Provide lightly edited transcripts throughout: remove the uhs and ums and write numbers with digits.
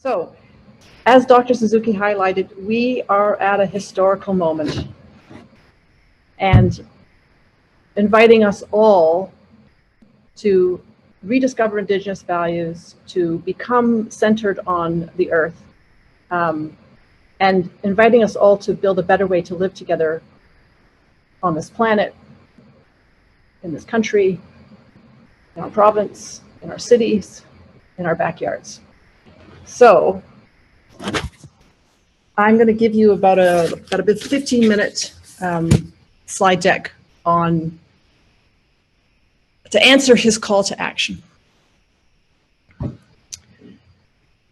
So, as Dr. Suzuki highlighted, we are at a historical moment, and inviting us all to rediscover Indigenous values, to become centered on the earth, and inviting us all to build a better way to live together on this planet, in this country, in our province, in our cities, in our backyards. So I'm going to give you about a 15-minute slide deck to answer his call to action.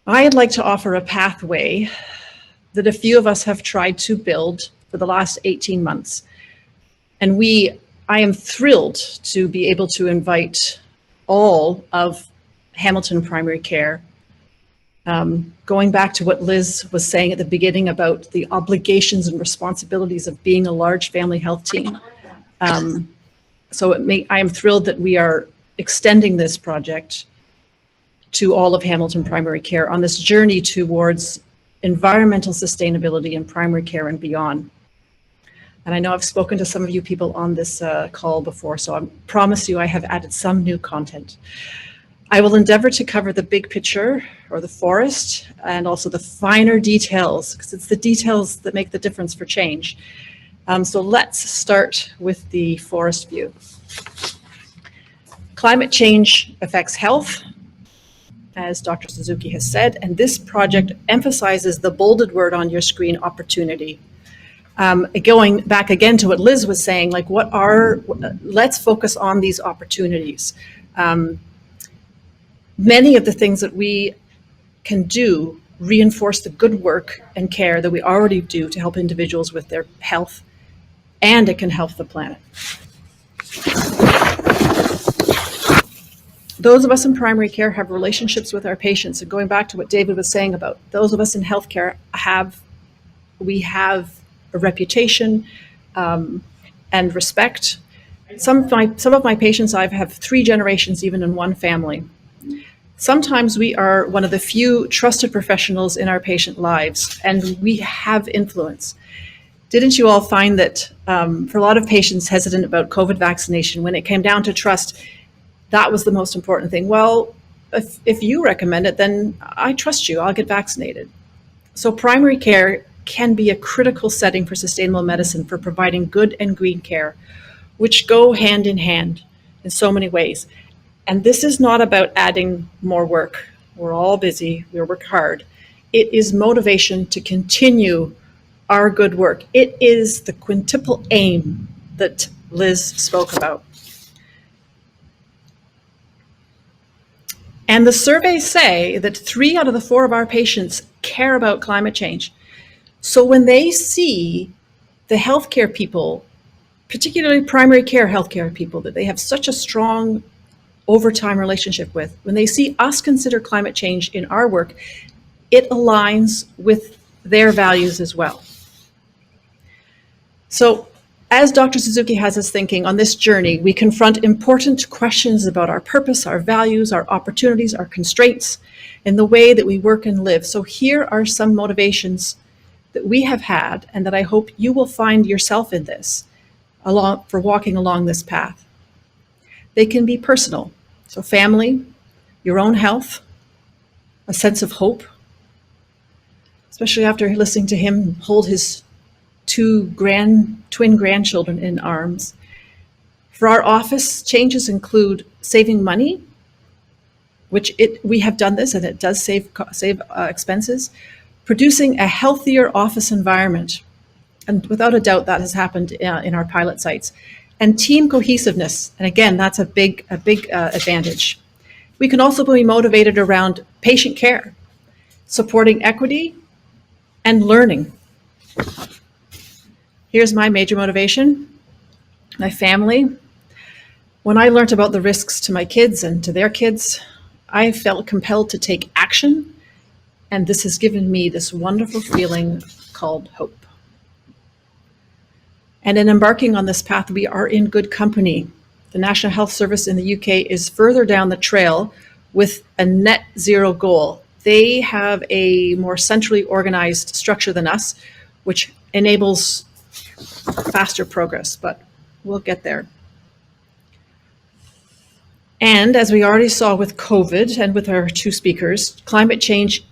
I'd like to offer a pathway that a few of us have tried to build for the last 18 months. And I am thrilled to be able to invite all of Hamilton Primary Care, going back to what Liz was saying at the beginning about the obligations and responsibilities of being a large family health team. I am thrilled that we are extending this project to all of Hamilton Primary Care on this journey towards environmental sustainability in primary care and beyond. And I know I've spoken to some of you people on this call before, so I promise you I have added some new content. I will endeavor to cover the big picture, or the forest, and also the finer details, because it's the details that make the difference for change. So let's start with the forest view. Climate change affects health, as Dr. Suzuki has said, and this project emphasizes the bolded word on your screen, opportunity. Going back again to what Liz was saying, like let's focus on these opportunities. Many of the things that we can do reinforce the good work and care that we already do to help individuals with their health, and it can help the planet. Those of us in primary care have relationships with our patients, and going back to what David was saying about those of us in healthcare we have a reputation and respect. Some of my patients, I have 3 generations even in one family. Sometimes we are one of the few trusted professionals in our patient lives, and we have influence. Didn't you all find that for a lot of patients hesitant about COVID vaccination, when it came down to trust, that was the most important thing? Well, if you recommend it, then I trust you, I'll get vaccinated. So primary care can be a critical setting for sustainable medicine, for providing good and green care, which go hand in hand in so many ways. And this is not about adding more work. We're all busy, we work hard. It is motivation to continue our good work. It is the quintuple aim that Liz spoke about. And the surveys say that 3 out of the 4 of our patients care about climate change. So when they see the healthcare people, particularly primary care healthcare people, that they have such a strong overtime relationship with, when they see us consider climate change in our work, it aligns with their values as well. So as Dr. Suzuki has us thinking on this journey, we confront important questions about our purpose, our values, our opportunities, our constraints, and the way that we work and live. So here are some motivations that we have had, and that I hope you will find yourself in this for walking along this path. They can be personal. So family, your own health, a sense of hope, especially after listening to him hold his 2 twin grandchildren in arms. For our office, changes include saving money, which we have done this, and it does save expenses. Producing a healthier office environment, and without a doubt that has happened in our pilot sites. And team cohesiveness, and again, that's a big advantage. We can also be motivated around patient care, supporting equity, and learning. Here's my major motivation, my family. When I learned about the risks to my kids and to their kids, I felt compelled to take action, and this has given me this wonderful feeling called hope. And in embarking on this path, we are in good company. The National Health Service in the UK is further down the trail with a net zero goal. They have a more centrally organized structure than us, which enables faster progress, but we'll get there. And as we already saw with COVID and with our two speakers, climate change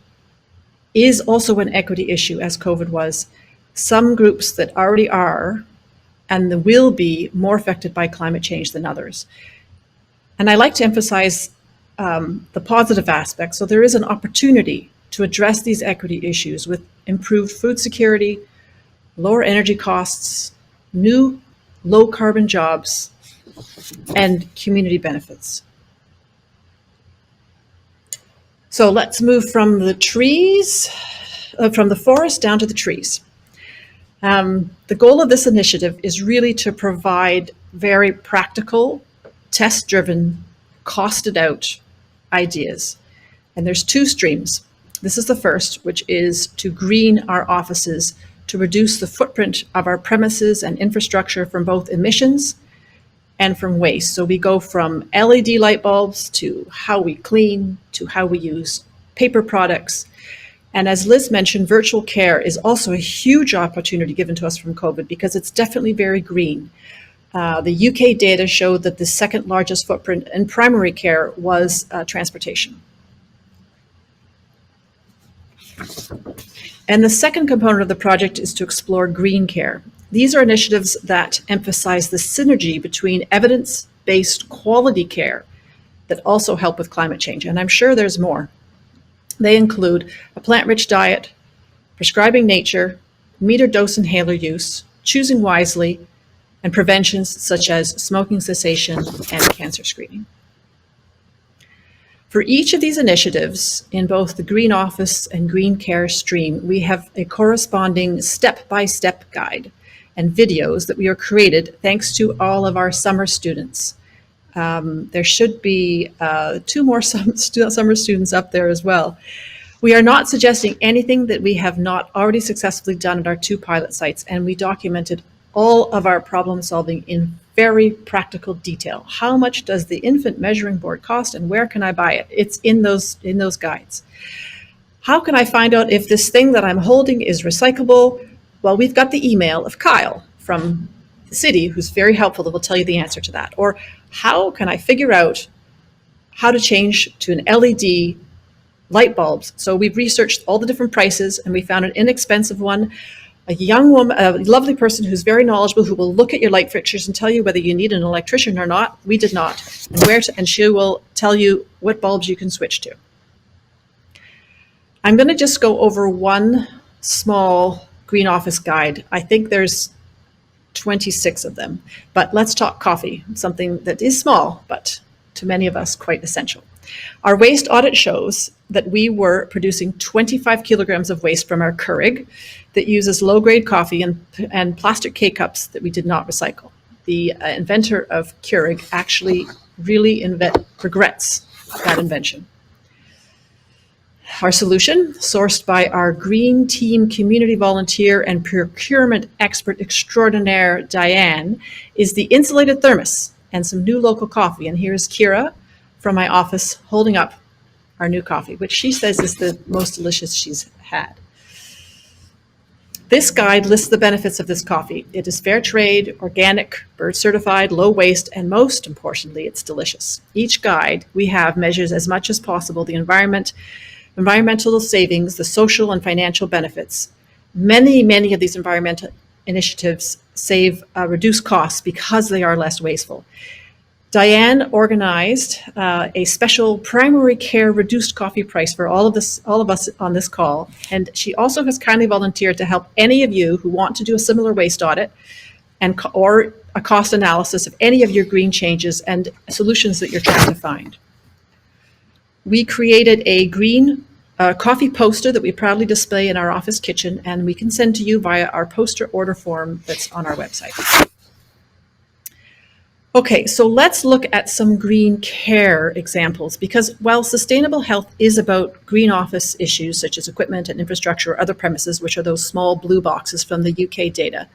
is also an equity issue, as COVID was. Some groups that already are and will be more affected by climate change than others. And I like to emphasize the positive aspects. So there is an opportunity to address these equity issues with improved food security, lower energy costs, new low carbon jobs, and community benefits. So let's move from the trees, from the forest down to the trees. The goal of this initiative is really to provide very practical, test-driven, costed-out ideas. And there's two streams. This is the first, which is to green our offices to reduce the footprint of our premises and infrastructure from both emissions and from waste. So we go from LED light bulbs to how we clean, to how we use paper products. And as Liz mentioned, virtual care is also a huge opportunity given to us from COVID because it's definitely very green. The UK data showed that the second largest footprint in primary care was transportation. And the second component of the project is to explore green care. These are initiatives that emphasize the synergy between evidence-based quality care that also help with climate change. And I'm sure there's more. They include a plant-rich diet, prescribing nature, metered dose inhaler use, choosing wisely, and preventions such as smoking cessation and cancer screening. For each of these initiatives, in both the Green Office and Green Care stream, we have a corresponding step-by-step guide and videos that we are created thanks to all of our summer students. There should be 2 more summer students up there as well. We are not suggesting anything that we have not already successfully done at our 2 pilot sites, and we documented all of our problem solving in very practical detail. How much does the infant measuring board cost and where can I buy it? It's in those guides. How can I find out if this thing that I'm holding is recyclable? Well, we've got the email of Kyle from the city who's very helpful that will tell you the answer to that. Or how can I figure out how to change to an LED light bulbs? So we've researched all the different prices and we found an inexpensive one. A young woman, a lovely person who's very knowledgeable, who will look at your light fixtures and tell you whether you need an electrician or not. We did not. And where to, and she will tell you what bulbs you can switch to. I'm going to just go over one small Green Office guide. I think there's 26 of them, but let's talk coffee, something that is small, but to many of us quite essential. Our waste audit shows that we were producing 25 kilograms of waste from our Keurig that uses low-grade coffee and plastic K-cups that we did not recycle. The inventor of Keurig actually really regrets that invention. Our solution, sourced by our Green Team community volunteer and procurement expert extraordinaire, Diane, is the insulated thermos and some new local coffee. And here's Kira from my office holding up our new coffee, which she says is the most delicious she's had. This guide lists the benefits of this coffee. It is fair trade, organic, bird certified, low waste, and most importantly, it's delicious. Each guide we have measures as much as possible the environmental savings, the social and financial benefits. Many of these environmental initiatives reduce costs because they are less wasteful. Diane organized a special primary care reduced coffee price for all of us on this call, and she also has kindly volunteered to help any of you who want to do a similar waste audit or a cost analysis of any of your green changes and solutions that you're trying to find. We created a green coffee poster that we proudly display in our office kitchen, and we can send to you via our poster order form that's on our website. Okay, so let's look at some green care examples, because while sustainable health is about green office issues such as equipment and infrastructure or other premises, which are those small blue boxes from the UK data,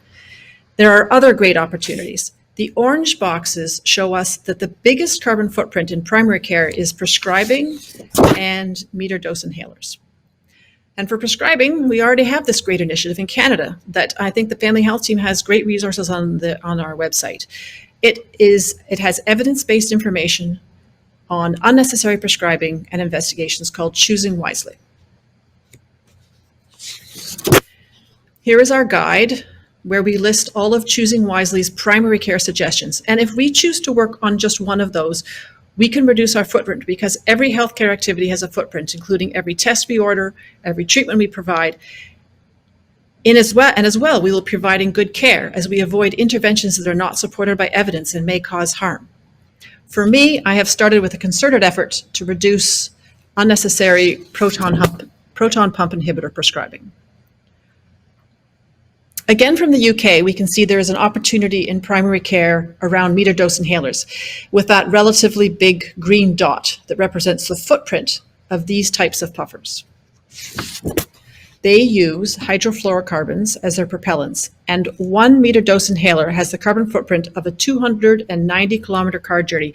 there are other great opportunities. The orange boxes show us that the biggest carbon footprint in primary care is prescribing and meter dose inhalers. And for prescribing, we already have this great initiative in Canada that I think the Family Health Team has great resources on our website. It has evidence-based information on unnecessary prescribing and investigations called Choosing Wisely. Here is our guide where we list all of Choosing Wisely's primary care suggestions. And if we choose to work on just one of those, we can reduce our footprint because every healthcare activity has a footprint, including every test we order, every treatment we provide. As well, we will be providing good care as we avoid interventions that are not supported by evidence and may cause harm. For me, I have started with a concerted effort to reduce unnecessary proton pump inhibitor prescribing. Again, from the UK, we can see there is an opportunity in primary care around meter dose inhalers with that relatively big green dot that represents the footprint of these types of puffers. They use hydrofluorocarbons as their propellants, and 1 meter dose inhaler has the carbon footprint of a 290 kilometer car journey.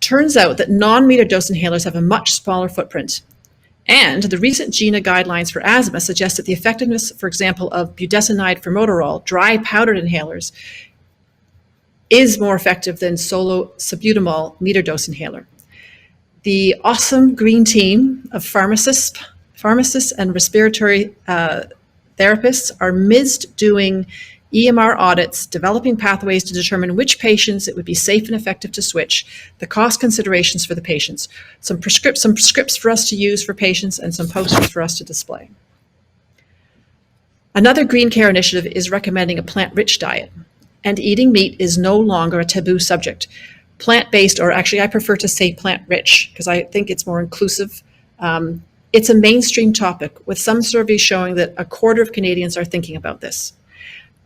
Turns out that non-meter dose inhalers have a much smaller footprint. And the recent GINA guidelines for asthma suggest that the effectiveness, for example, of budesonide formoterol, dry powdered inhalers, is more effective than solo salbutamol meter dose inhaler. The awesome green team of pharmacists and respiratory therapists are MISD doing EMR audits, developing pathways to determine which patients it would be safe and effective to switch, the cost considerations for the patients, some scripts for us to use for patients, and some posters for us to display. Another green care initiative is recommending a plant-rich diet, and eating meat is no longer a taboo subject. Plant-based, or actually I prefer to say plant-rich, because I think it's more inclusive. It's a mainstream topic, with some surveys showing that 1/4 of Canadians are thinking about this.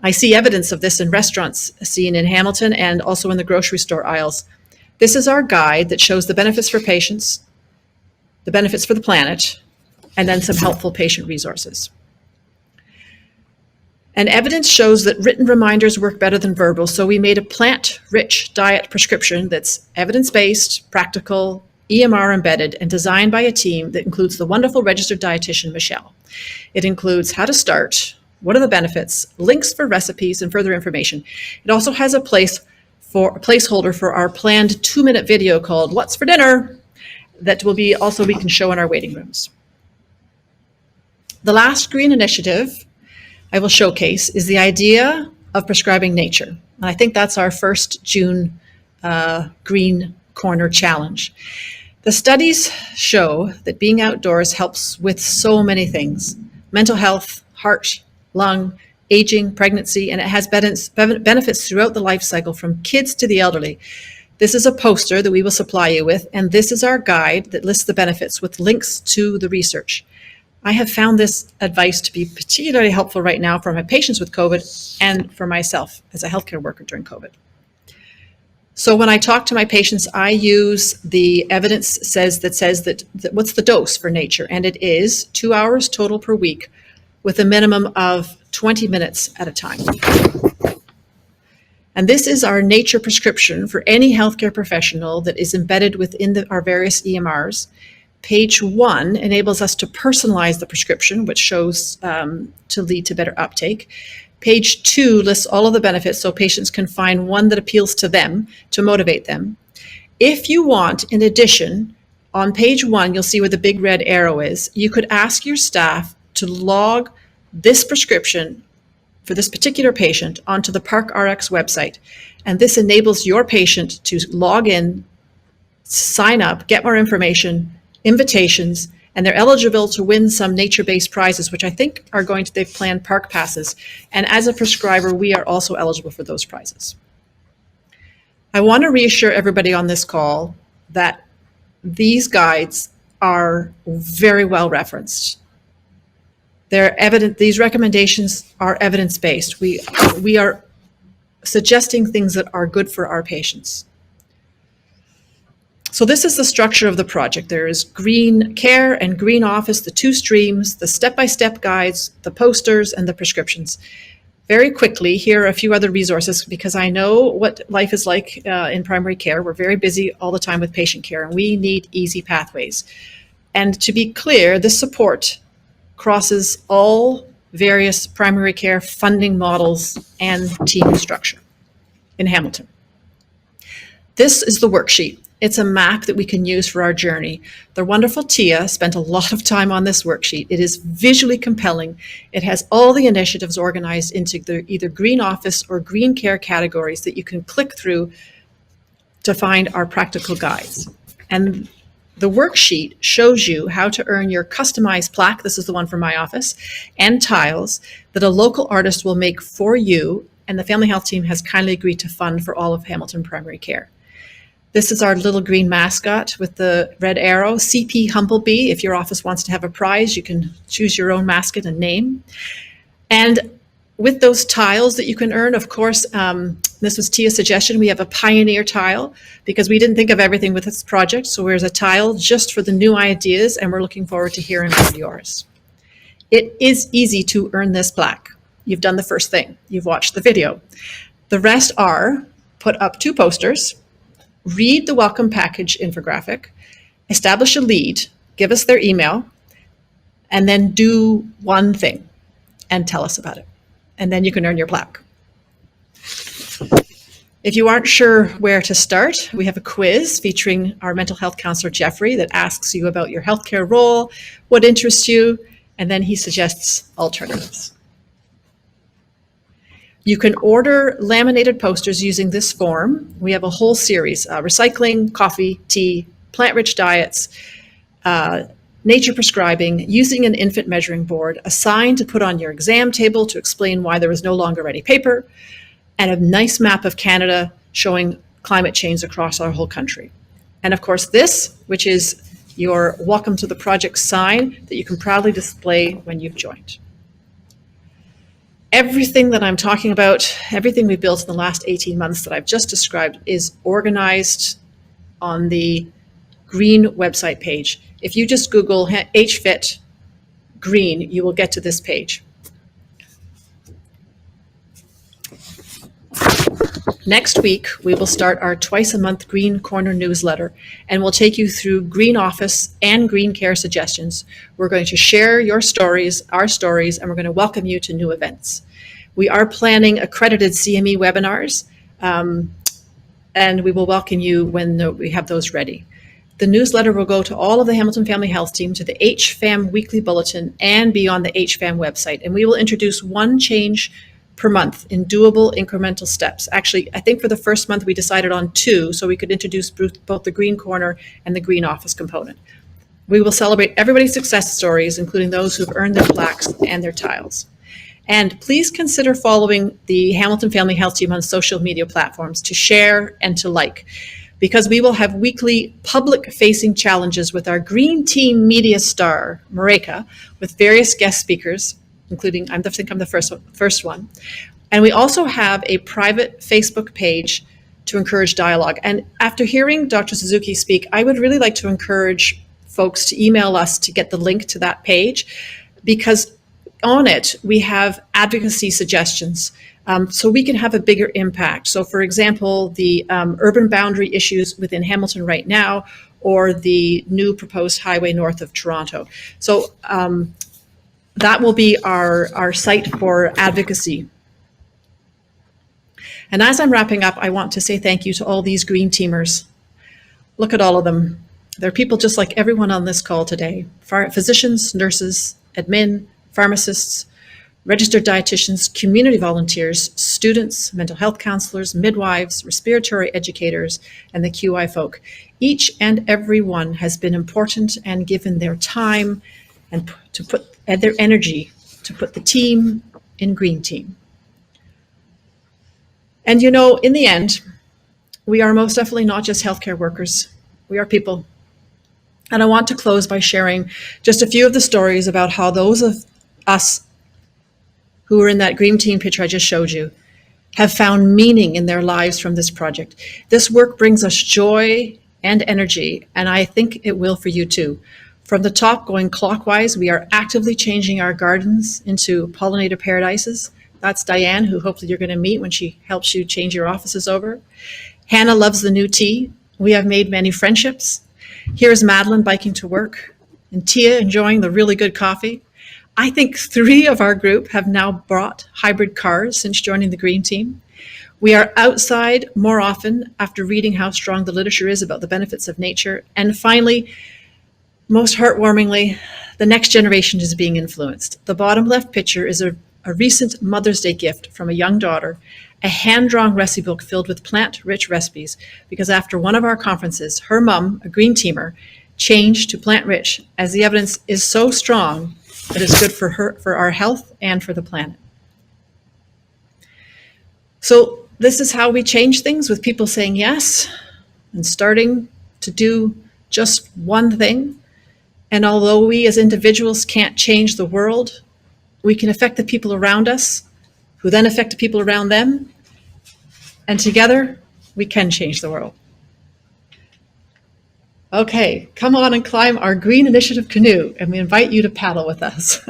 I see evidence of this in restaurants seen in Hamilton and also in the grocery store aisles. This is our guide that shows the benefits for patients, the benefits for the planet, and then some helpful patient resources. And evidence shows that written reminders work better than verbal, so we made a plant-rich diet prescription that's evidence-based, practical, EMR embedded, and designed by a team that includes the wonderful registered dietitian, Michelle. It includes how to start, what are the benefits, links for recipes and further information. It also has a placeholder for our planned 2-minute video called What's for Dinner that will be also we can show in our waiting rooms. The last green initiative I will showcase is the idea of prescribing nature. And I think that's our first June Green Corner Challenge. The studies show that being outdoors helps with so many things: mental health, heart, lung, aging, pregnancy, and it has benefits throughout the life cycle from kids to the elderly. This is a poster that we will supply you with, and this is our guide that lists the benefits with links to the research. I have found this advice to be particularly helpful right now for my patients with COVID and for myself as a healthcare worker during COVID. So when I talk to my patients, I use the evidence that says that what's the dose for nature? And it is 2 hours total per week with a minimum of 20 minutes at a time. And this is our nature prescription for any healthcare professional that is embedded within our various EMRs. Page 1 enables us to personalize the prescription, which shows to lead to better uptake. Page 2 lists all of the benefits so patients can find one that appeals to them to motivate them. If you want, in addition, on page 1, you'll see where the big red arrow is. You could ask your staff to log this prescription for this particular patient onto the ParkRx website. And this enables your patient to log in, sign up, get more information, invitations, and they're eligible to win some nature-based prizes, which I think are they've planned park passes. And as a prescriber, we are also eligible for those prizes. I want to reassure everybody on this call that these guides are very well referenced. These recommendations are evidence-based. We are suggesting things that are good for our patients. So this is the structure of the project. There is Green Care and Green Office, the 2 streams, the step-by-step guides, the posters, and the prescriptions. Very quickly, here are a few other resources because I know what life is like in primary care. We're very busy all the time with patient care, and we need easy pathways. And to be clear, this support crosses all various primary care funding models and team structure in Hamilton. This is the worksheet. It's a map that we can use for our journey. The wonderful Tia spent a lot of time on this worksheet. It is visually compelling. It has all the initiatives organized into either green office or green care categories that you can click through to find our practical guides. And the worksheet shows you how to earn your customized plaque, this is the one from my office, and tiles that a local artist will make for you, and the Family Health team has kindly agreed to fund for all of Hamilton Primary Care. This is our little green mascot with the red arrow, CP Humblebee. If your office wants to have a prize, you can choose your own mascot and name. And with those tiles that you can earn, of course, this was Tia's suggestion, we have a pioneer tile because we didn't think of everything with this project. So there's a tile just for the new ideas, and we're looking forward to hearing about yours. It is easy to earn this plaque. You've done the first thing. You've watched the video. The rest are put up 2 posters, read the welcome package infographic, establish a lead, give us their email, and then do one thing and tell us about it. And then you can earn your plaque. If you aren't sure where to start, we have a quiz featuring our mental health counselor, Jeffrey, that asks you about your healthcare role, what interests you, and then he suggests alternatives. You can order laminated posters using this form. We have a whole series, recycling, coffee, tea, plant-rich diets, nature prescribing, using an infant measuring board, a sign to put on your exam table to explain why there is no longer any paper, and a nice map of Canada showing climate change across our whole country. And of course this, which is your welcome to the project sign that you can proudly display when you've joined. Everything that I'm talking about, everything we've built in the last 18 months that I've just described is organized on the green website page. If you just Google HFHT green, you will get to this page. Next week, we will start our twice-a-month Green Corner newsletter, and we'll take you through Green Office and Green Care suggestions. We're going to share your stories, our stories, and we're going to welcome you to new events. We are planning accredited CME webinars, and we will welcome you when we have those ready. The newsletter will go to all of the Hamilton Family Health team, to the HFAM weekly bulletin, and be on the HFAM website. And we will introduce one change per month in doable incremental steps. Actually, I think for the first month we decided on 2, so we could introduce both the Green Corner and the Green Office component. We will celebrate everybody's success stories, including those who've earned their plaques and their tiles. And please consider following the Hamilton Family Health team on social media platforms to share and to like, because we will have weekly public-facing challenges with our Green Team media star, Mareka, with various guest speakers, including, I think I'm the first one. And we also have a private Facebook page to encourage dialogue. And after hearing Dr. Suzuki speak, I would really like to encourage folks to email us to get the link to that page, because on it, we have advocacy suggestions so we can have a bigger impact. So for example, the urban boundary issues within Hamilton right now, or the new proposed highway north of Toronto. So that will be our site for advocacy. And as I'm wrapping up, I want to say thank you to all these green teamers. Look at all of them. They're people just like everyone on this call today. Physicians, nurses, admin, pharmacists, registered dietitians, community volunteers, students, mental health counselors, midwives, respiratory educators, and the QI folk. Each and every one has been important and given their time and to put their energy to put the team in Green Team. And you know, in the end, we are most definitely not just healthcare workers. We are people. And I want to close by sharing just a few of the stories about how those of us who are in that Green Team picture I just showed you have found meaning in their lives from this project. This work brings us joy and energy, and I think it will for you too. From the top, going clockwise, we are actively changing our gardens into pollinator paradises. That's Diane, who hopefully you're going to meet when she helps you change your offices over. Hannah loves the new tea. We have made many friendships. Here's Madeline biking to work, and Tia enjoying the really good coffee. I think 3 of our group have now bought hybrid cars since joining the Green Team. We are outside more often after reading how strong the literature is about the benefits of nature. And finally, most heartwarmingly, the next generation is being influenced. The bottom left picture is a recent Mother's Day gift from a young daughter, a hand-drawn recipe book filled with plant-rich recipes, because after one of our conferences, her mom, a Green Teamer, changed to plant-rich, as the evidence is so strong that it's good for her, for our health, and for the planet. So this is how we change things, with people saying yes and starting to do just one thing. And although we as individuals can't change the world, we can affect the people around us, who then affect the people around them. And together, we can change the world. Okay, come on and climb our Green Initiative canoe, and we invite you to paddle with us.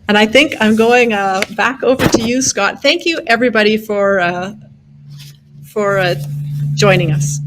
And I think I'm going back over to you, Scott. Thank you, everybody, for joining us.